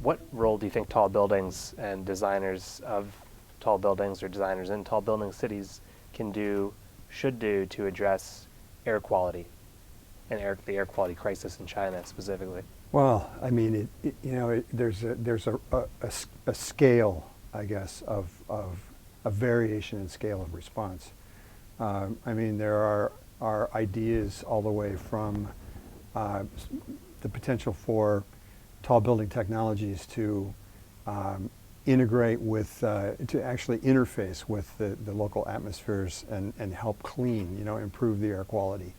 What role do you think tall buildings and designers of tall buildings or designers in tall building cities can do, should do to address air quality and the air quality crisis in China specifically? Well, I mean, there's a scale, I guess, of a variation in scale of response. I mean, there are ideas all the way from the potential for tall building technologies to integrate with, to actually interface with the local atmospheres and help clean, improve the air quality.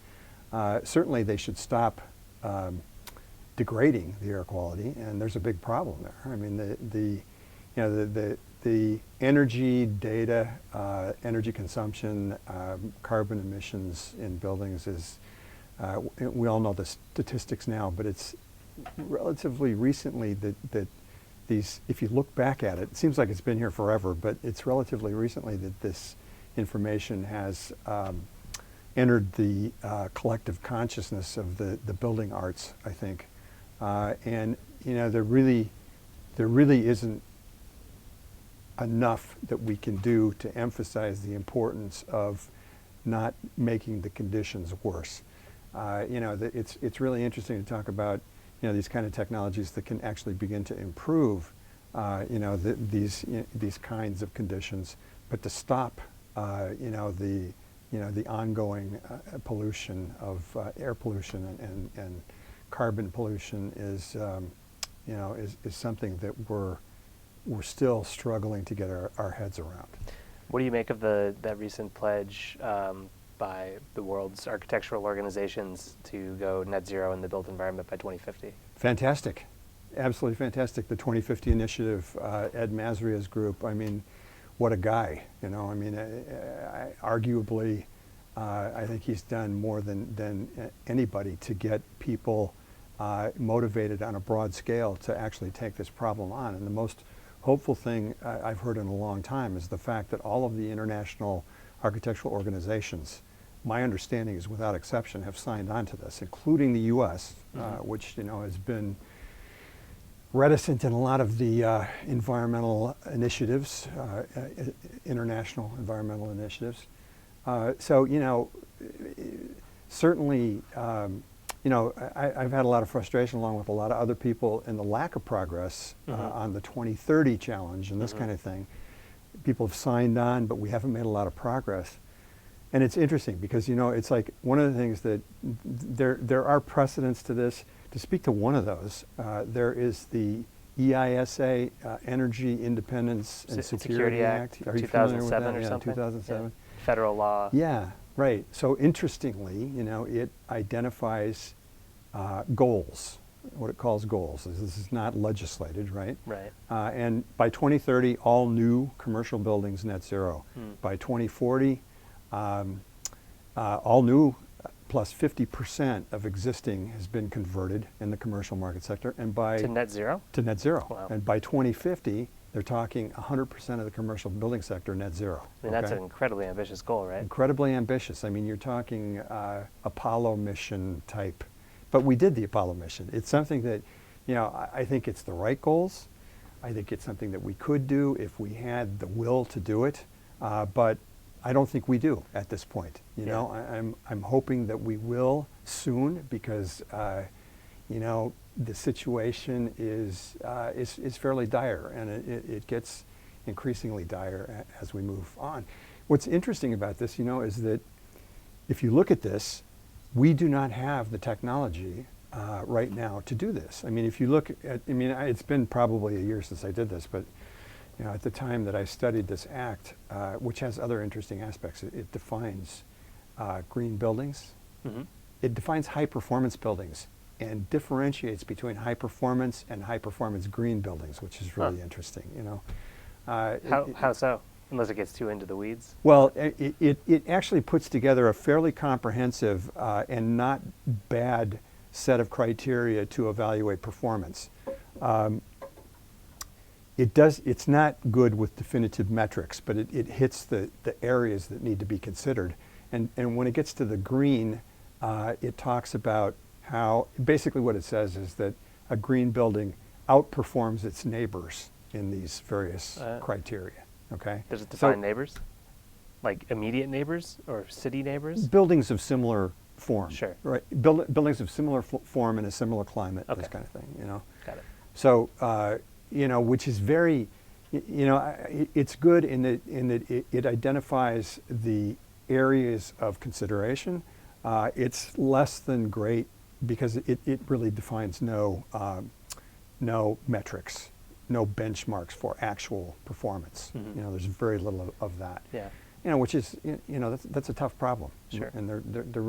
Certainly they should stop degrading the air quality, and there's a big problem there. I mean, the energy data, energy consumption, carbon emissions in buildings is, we all know the statistics now, but it's relatively recently that these, if you look back at it, it seems like it's been here forever, but it's relatively recently that this information has entered the collective consciousness of the building arts, I think. And there really isn't enough that we can do to emphasize the importance of not making the conditions worse. It's really interesting to talk about these kind of technologies that can actually begin to improve these kinds of conditions, but to stop the ongoing pollution of air pollution and carbon pollution is something that we're still struggling to get our heads around. What do you make of that recent pledge by the world's architectural organizations to go net zero in the built environment by 2050? Fantastic, absolutely fantastic. The 2050 initiative, Ed Masria's group. I mean, what a guy! I mean, arguably, I think he's done more than anybody to get people motivated on a broad scale to actually take this problem on. And the most hopeful thing I've heard in a long time is the fact that all of the international architectural organizations, my understanding is without exception, have signed on to this, including the U.S., which has been reticent in a lot of the environmental initiatives, international environmental initiatives. So certainly, I've had a lot of frustration along with a lot of other people in the lack of progress on the 2030 challenge and this kind of thing. People have signed on, but we haven't made a lot of progress. And it's interesting because, it's like one of the things that there are precedents to this. To speak to one of those, there is the EISA, Energy Independence and Security Act. Are you familiar with that? 2007 or something? 2007. Yeah. Federal law. Yeah, right. So interestingly, it identifies goals, what it calls goals. This is not legislated, right? Right. And by 2030, all new commercial buildings net zero. By 2040, all new plus 50% of existing has been converted in the commercial market sector. And by to net zero? To net zero. Wow. And by 2050, they're talking 100% of the commercial building sector net zero. I mean, that's an incredibly ambitious goal, right? Incredibly ambitious. I mean, you're talking Apollo mission type. But we did the Apollo mission. It's something that, I think it's the right goals. I think it's something that we could do if we had the will to do it. But I don't think we do at this point. I'm hoping that we will soon because, the situation is fairly dire, and it gets increasingly dire as we move on. What's interesting about this, is that if you look at this, we do not have the technology right now to do this. I mean, if you look at, it's been probably a year since I did this, but at the time that I studied this act, which has other interesting aspects, it defines green buildings. It defines high performance buildings and differentiates between high performance and high performance green buildings, which is really interesting. How so? Unless it gets too into the weeds? Well, it actually puts together a fairly comprehensive and not bad set of criteria to evaluate performance. It's not good with definitive metrics, but it hits the areas that need to be considered. And when it gets to the green, it talks about how, basically what it says is that a green building outperforms its neighbors in these various criteria. Okay. Does it define neighbors? Like immediate neighbors or city neighbors? Buildings of similar form. Sure. Right. Buildings of similar form in a similar climate. Okay. This kind of thing. You know. Got it. So you know, which is very, you know, it's good in that it identifies the areas of consideration. It's less than great because it really defines no metrics, no benchmarks for actual performance. Mm-hmm. You know, there's very little of that. Yeah. You know, which is, you know, that's a tough problem. Sure. And that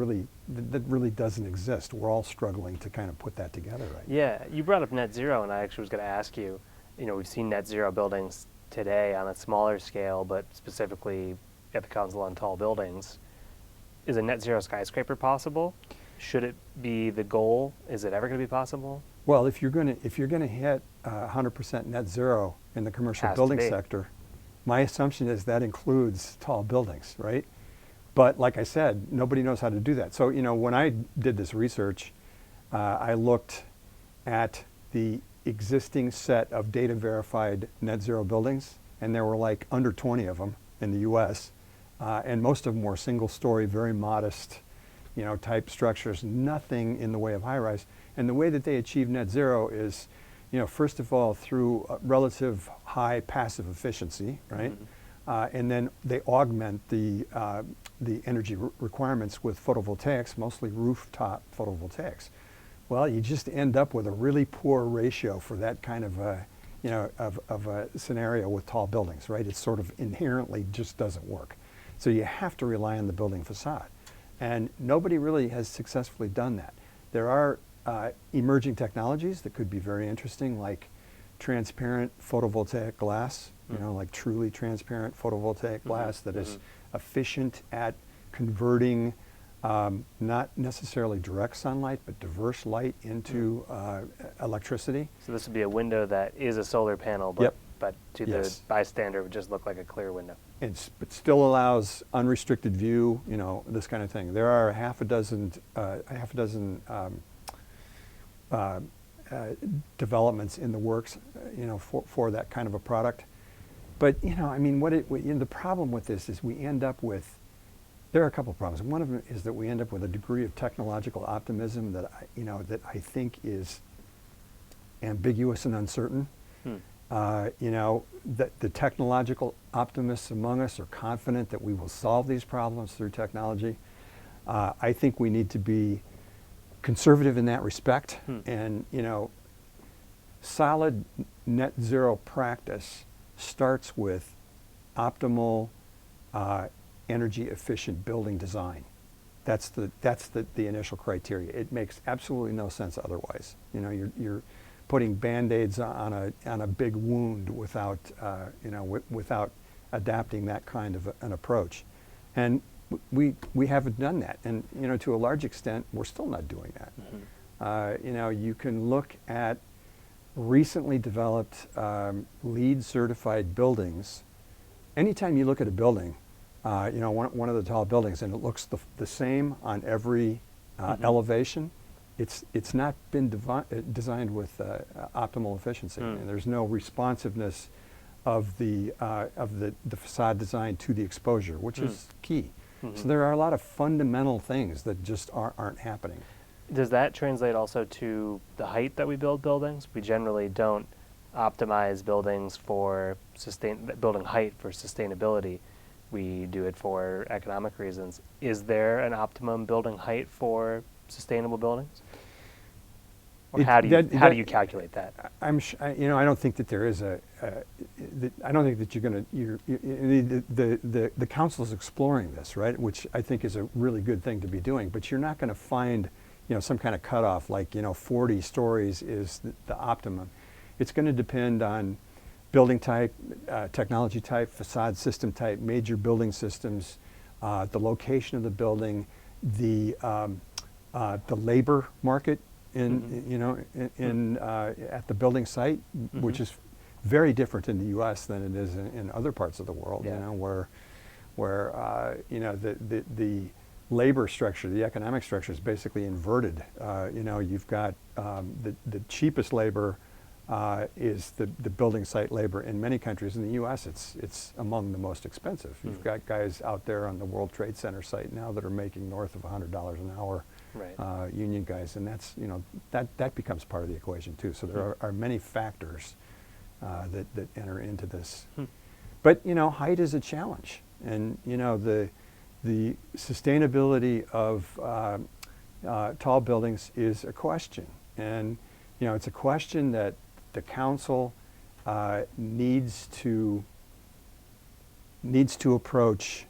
really doesn't exist. We're all struggling to kind of put that together right now. Yeah, you brought up net zero, and I actually was going to ask you, you know, we've seen net zero buildings today on a smaller scale, but specifically at the Council on Tall Buildings. Is a net zero skyscraper possible? Should it be the goal? Is it ever going to be possible? Well, if you're going to hit 100% net zero in the commercial Has to building be. sector, my assumption is that includes tall buildings, right? But like I said, nobody knows how to do that. So, you know, when I did this research, I looked at the existing set of data verified net zero buildings, and there were like under 20 of them in the US, and most of them were single story, very modest, you know, type structures, nothing in the way of high rise. And the way that they achieve net zero is, you know, first of all, through relative high passive efficiency, right? Mm-hmm. And then they augment the energy requirements with photovoltaics, mostly rooftop photovoltaics. Well, you just end up with a really poor ratio for that kind of a, you know, of a scenario with tall buildings, right? It sort of inherently just doesn't work. So you have to rely on the building facade. And nobody really has successfully done that. There are emerging technologies that could be very interesting, like transparent photovoltaic glass, you know, like truly transparent photovoltaic glass that is efficient at converting not necessarily direct sunlight, but diverse light into electricity. So this would be a window that is a solar panel, but, Yep. but to Yes. the bystander it would just look like a clear window. But still allows unrestricted view, you know, this kind of thing. There are half a dozen developments in the works, you know, for that kind of a product. But, you know, I mean, you know, the problem with this is we end up with, there are a couple of problems. One of them is that we end up with a degree of technological optimism that I think is ambiguous and uncertain. You know, that the technological optimists among us are confident that we will solve these problems through technology. I think we need to be conservative in that respect. And, you know, solid net zero practice starts with optimal energy efficient building design. That's the initial criteria. It makes absolutely no sense otherwise. You know, you're putting Band-Aids on a big wound without you know, without adapting that kind of an approach. And we haven't done that. And, you know, to a large extent, we're still not doing that. You know, you can look at recently developed LEED certified buildings. Anytime you look at a building, you know, one of the tall buildings, and it looks the same on every elevation, it's not been designed with optimal efficiency. And there's no responsiveness of the facade design to the exposure, which is key. So there are a lot of fundamental things that just aren't happening. Does that translate also to the height that we build buildings? We generally don't optimize buildings for building height for sustainability. We do it for economic reasons. Is there an optimum building height for sustainable buildings? Or how do you calculate that? You know, I don't think that there is I don't think that you're going to. The council is exploring this, right? Which I think is a really good thing to be doing. But you're not going to find, you know, some kind of cutoff like, you know, 40 stories is the optimum. It's going to depend on building type, technology type, facade system type, major building systems, the location of the building, the labor market in you know at the building site, which is very different in the U.S. than it is in other parts of the world. Yeah. You know, where you know the labor structure, the economic structure is basically inverted. You know, you've got the cheapest labor is the building site labor. In many countries in the U.S., it's among the most expensive. You've got guys out there on the World Trade Center site now that are making north of $100 an hour, right. union guys, and that's, that becomes part of the equation too. So there are many factors that enter into this. But height is a challenge, and the sustainability of tall buildings is a question, and it's a question that the council needs to approach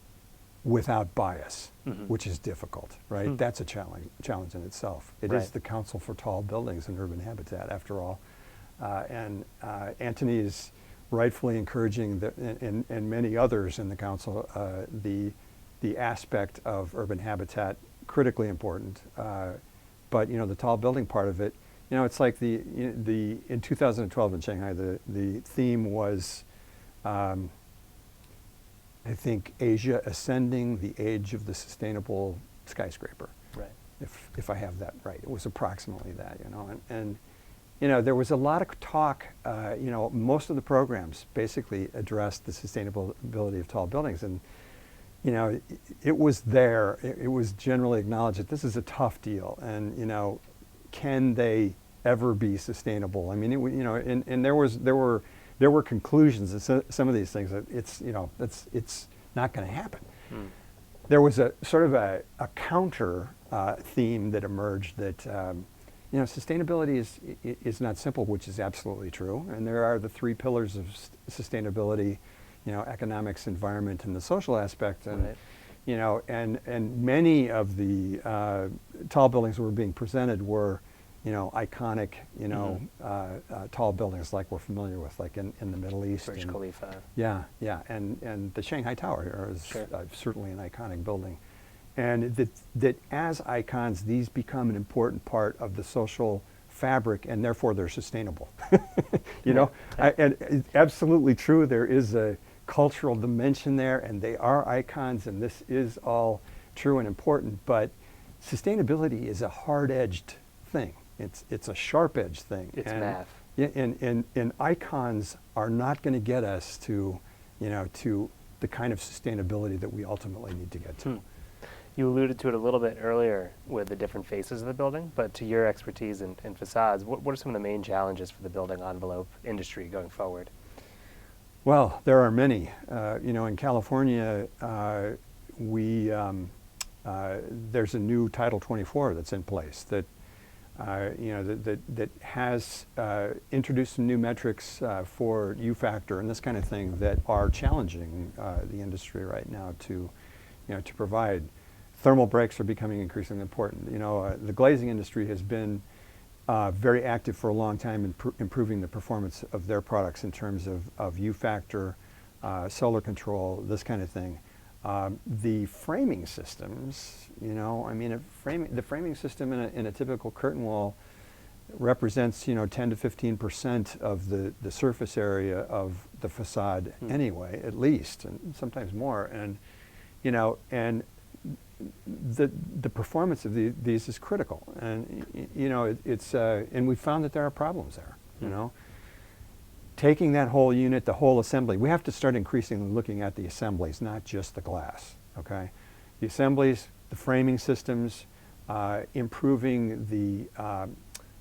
without bias, which is difficult, right? That's a challenge in itself. It is the Council for Tall Buildings and Urban Habitat, after all, and Anthony is rightfully encouraging and many others in the council the aspect of urban habitat, critically important, but the tall building part of it. It's like in 2012 in Shanghai, the theme was, I think, Asia ascending the age of the sustainable skyscraper. Right. If I have that right, it was approximately that. And there was a lot of talk. Most of the programs basically addressed the sustainability of tall buildings, and it was there. It was generally acknowledged that this is a tough deal, and can they ever be sustainable? I mean, and there were conclusions that some of these things that it's not going to happen. There was a sort of a counter theme that emerged that sustainability is not simple, which is absolutely true, and there are the three pillars of sustainability: economics, environment, and the social aspect, and and many of the tall buildings that were being presented were iconic, tall buildings like we're familiar with, like in the Middle East. Burj Khalifa. Yeah, and the Shanghai Tower is certainly an iconic building. And that as icons, these become an important part of the social fabric, and therefore they're sustainable. And it's absolutely true, there is a cultural dimension there, and they are icons, and this is all true and important, but sustainability is a hard-edged thing. It's a sharp-edged thing. It's math. Yeah, and icons are not going to get us to the kind of sustainability that we ultimately need to get to. You alluded to it a little bit earlier with the different faces of the building, but to your expertise in facades, what are some of the main challenges for the building envelope industry going forward? Well, there are many. In California, there's a new Title 24 that's in place that that has introduced some new metrics for U factor and this kind of thing that are challenging the industry right now to provide. Thermal breaks are becoming increasingly important. The glazing industry has been very active for a long time in improving the performance of their products in terms of U factor, solar control, this kind of thing. The framing systems, the framing system in a typical curtain wall represents 10 to 15% of the surface area of the facade anyway, at least, and sometimes more. And the performance of these is critical, and and we found that there are problems there. Taking that whole unit, the whole assembly, we have to start increasingly looking at the assemblies, not just the glass. Okay, the assemblies, the framing systems, improving the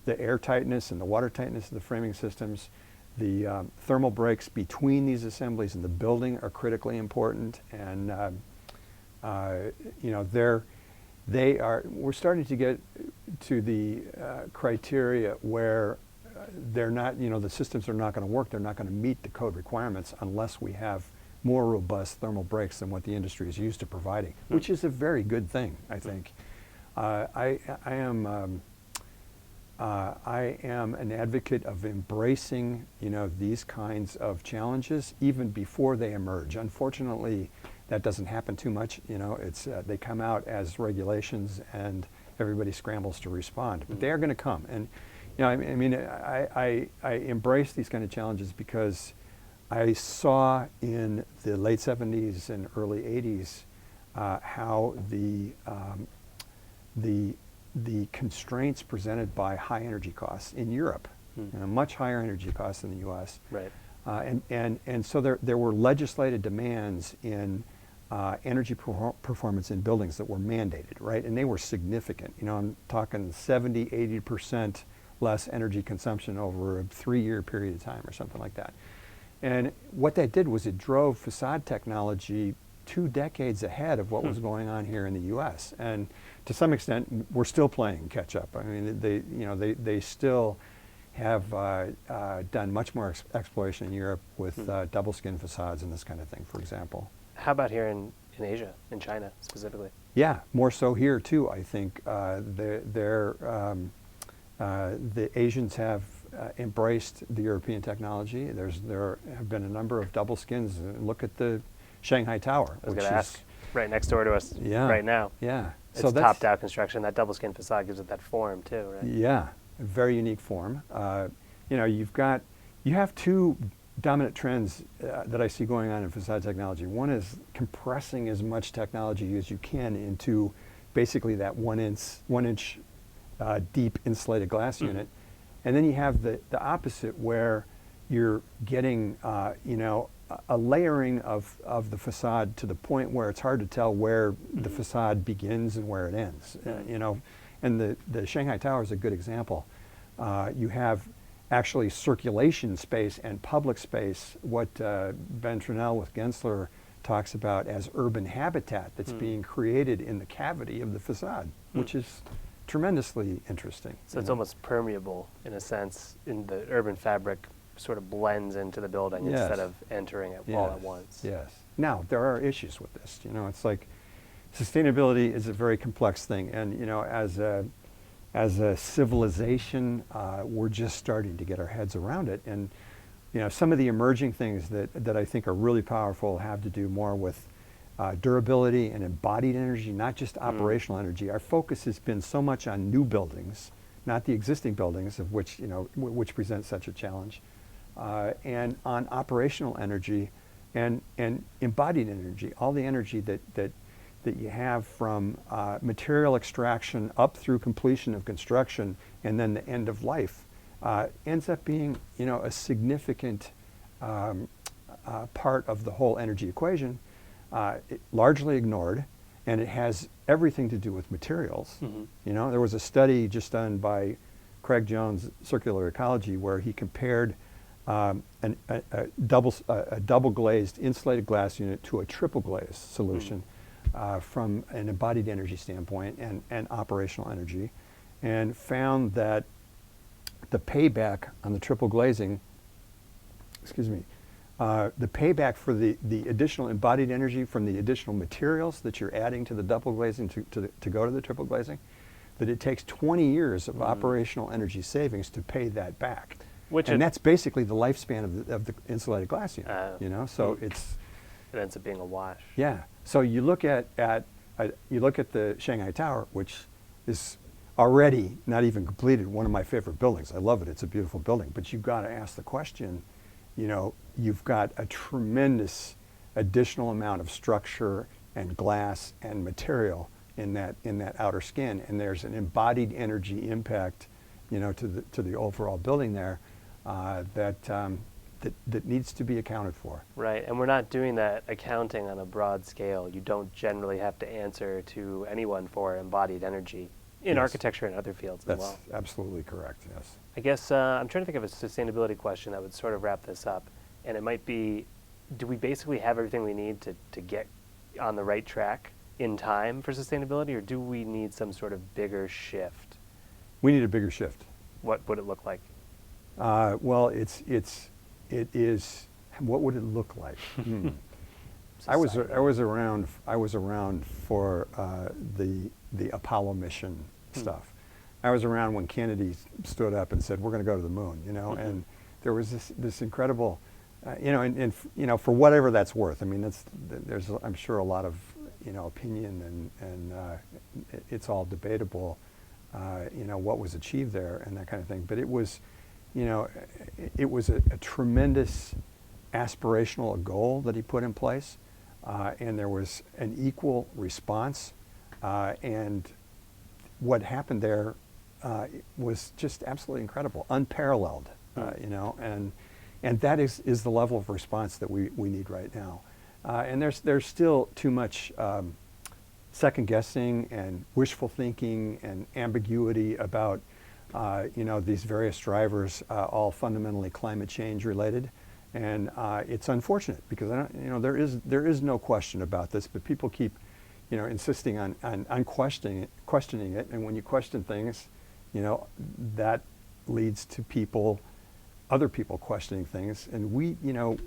air tightness and the water tightness of the framing systems, the thermal breaks between these assemblies and the building are critically important, and we're starting to get to the criteria where they're not, the systems are not going to work, they're not going to meet the code requirements unless we have more robust thermal breaks than what the industry is used to providing, which is a very good thing, I think. I am an advocate of embracing, these kinds of challenges even before they emerge. Unfortunately, that doesn't happen too much. They come out as regulations and everybody scrambles to respond, but they are going to come. And I embrace these kind of challenges because I saw in the late 70s and early 80s how the constraints presented by high energy costs in Europe much higher energy costs than the U.S. Right. And so there were legislated demands in energy performance in buildings that were mandated, right? And they were significant. I'm talking 70, 80% less energy consumption over a 3-year period of time or something like that. And what that did was it drove facade technology 2 decades ahead of what was going on here in the U.S. And to some extent, we're still playing catch up. I mean, they still have done much more exploration in Europe with double skin facades and this kind of thing, for example. How about here in Asia, in China specifically? Yeah, more so here too. I think the Asians have embraced the European technology. There have been a number of double skins. Look at the Shanghai Tower. I was going to ask, right next door to us right now. Yeah. It's so topped out construction. That double skin facade gives it that form too, right? Yeah, a very unique form. You have 2 dominant trends that I see going on in facade technology. One is compressing as much technology as you can into basically that 1 inch deep insulated glass unit. And then you have the opposite, where you're getting a layering of the facade to the point where it's hard to tell where the facade begins and where it ends. And the Shanghai Tower is a good example. You have actually circulation space and public space, what Ben Trinell with Gensler talks about as urban habitat that's being created in the cavity of the facade, which is tremendously interesting. So it's almost permeable in a sense, in the urban fabric sort of blends into the building instead of entering it all at once. Yes. Now, there are issues with this. It's like sustainability is a very complex thing, and as a civilization, we're just starting to get our heads around it. And some of the emerging things that I think are really powerful have to do more with durability and embodied energy, not just operational energy. Our focus has been so much on new buildings, not the existing buildings, of which which present such a challenge, and on operational energy and embodied energy, all the energy that you have from material extraction up through completion of construction and then the end of life ends up being a significant part of the whole energy equation, largely ignored, and it has everything to do with materials. There was a study just done by Craig Jones, Circular Ecology, where he compared a double glazed insulated glass unit to a triple glazed solution from an embodied energy standpoint and operational energy, and found that the payback on the triple glazing, the payback for the additional embodied energy from the additional materials that you're adding to the double glazing to go to the triple glazing, that it takes 20 years of operational energy savings to pay that back. And that's basically the lifespan of the insulated glass unit. So it ends up being a wash. Yeah. So you look at the Shanghai Tower, which is already not even completed, one of my favorite buildings. I love it. It's a beautiful building. But you've got to ask the question, you've got a tremendous additional amount of structure and glass and material in that outer skin, and there's an embodied energy impact, to the overall building there that needs to be accounted for. Right, and we're not doing that accounting on a broad scale. You don't generally have to answer to anyone for embodied energy in architecture and other fields as well. That's absolutely correct, yes. I guess I'm trying to think of a sustainability question that would sort of wrap this up, and it might be, do we basically have everything we need to get on the right track in time for sustainability, or do we need some sort of bigger shift? We need a bigger shift. What would it look like? Well, it is. What would it look like? I was around for the Apollo mission stuff. I was around when Kennedy stood up and said, "We're going to go to the moon," and there was this incredible, and for whatever that's worth. I mean, there's I'm sure a lot of opinion and it's all debatable. What was achieved there and that kind of thing. But it was, it was a tremendous aspirational goal that he put in place, and there was an equal response. And what happened there was just absolutely incredible, unparalleled, you know, and that is the level of response that we need right now. And there's still too much second guessing and wishful thinking and ambiguity about you know, these various drivers, all fundamentally climate change related. And it's unfortunate because you know, there is no question about this, but people keep, you know, insisting on questioning it, and when you question things, you know, that leads to other people questioning things, and you know,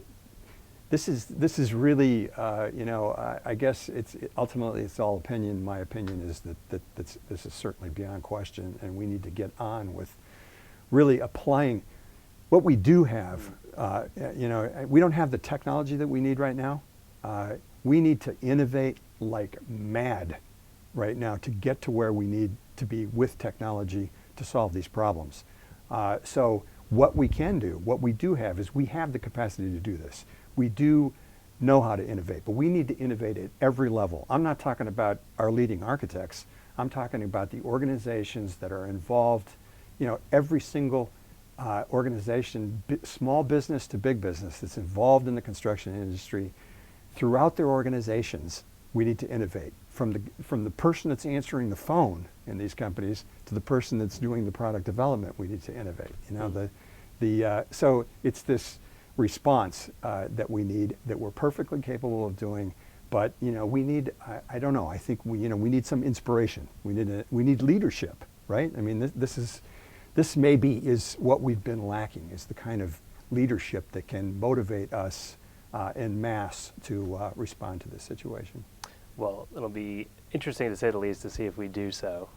this is really, you know, I guess ultimately it's all opinion. My opinion is that this is certainly beyond question, and we need to get on with really applying what we do have. You know, we don't have the technology that we need right now. We need to innovate like mad right now to get to where we need to be with technology to solve these problems. So what we can do, what we do have, is we have the capacity to do this. We do know how to innovate, but we need to innovate at every level. I'm not talking about our leading architects. I'm talking about the organizations that are involved, you know, every single organization, small business to big business, that's involved in the construction industry. Throughout their organizations, we need to innovate. From the person that's answering the phone in these companies to the person that's doing the product development, we need to innovate. You know, so it's this response that we need, that we're perfectly capable of doing, but you know, we need, I don't know, I think we need some inspiration. We need leadership, right? I mean, this maybe is what we've been lacking, is the kind of leadership that can motivate us en masse to respond to this situation. Well, it'll be interesting to say the least to see if we do so.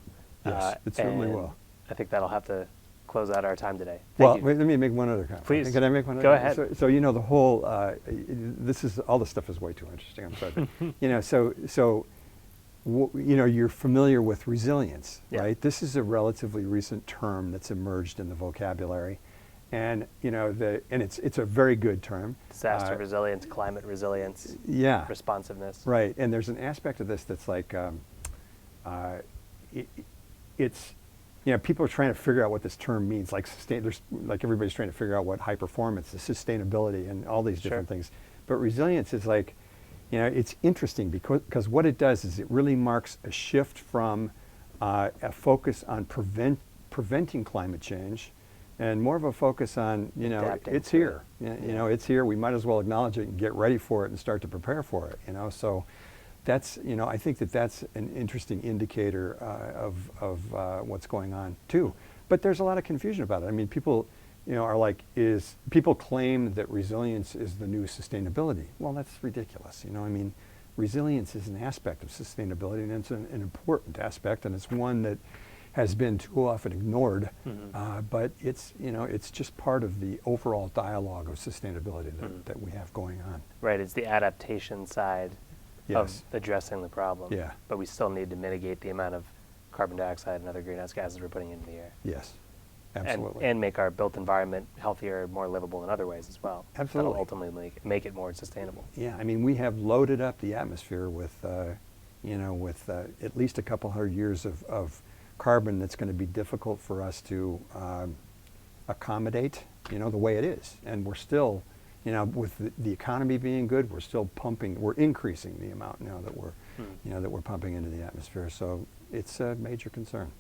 Yes, it certainly will. I think that'll have to close out our time today. Well, wait, let me make one other comment. Please. Can I make one other Go comment? ahead. So you know, the whole, all this stuff is way too interesting, I'm sorry. You know, you know, you're familiar with resilience, yeah. right? This is a relatively recent term that's emerged in the vocabulary. And you know, it's a very good term. Disaster resilience, climate resilience, yeah, responsiveness. Right, and there's an aspect of this that's like, it's, you know, people are trying to figure out what this term means. Like everybody's trying to figure out what high performance, the sustainability, and all these different things. But resilience is like, you know, it's interesting because what it does is it really marks a shift from a focus on preventing climate change, and more of a focus on, you know, adapting. It's here. You know, it's here. We might as well acknowledge it and get ready for it and start to prepare for it. You know, so that's, you know, I think that's an interesting indicator of what's going on too. But there's a lot of confusion about it. I mean, people, you know, are like, people claim that resilience is the new sustainability. Well, that's ridiculous. You know, I mean, resilience is an aspect of sustainability, and it's an important aspect, and it's one that has been too often ignored, but it's, you know, it's just part of the overall dialogue of sustainability that we have going on. Right, it's the adaptation side of addressing the problem. Yeah. But we still need to mitigate the amount of carbon dioxide and other greenhouse gases we're putting into the air. Yes, absolutely. And make our built environment healthier, more livable in other ways as well. Absolutely. That'll ultimately make it more sustainable. Yeah, I mean, we have loaded up the atmosphere with, you know, with at least a couple hundred years of carbon that's going to be difficult for us to accommodate, you know, the way it is. And we're still, you know, with the economy being good, we're still we're increasing the amount now that we're, you know, that we're pumping into the atmosphere. So it's a major concern.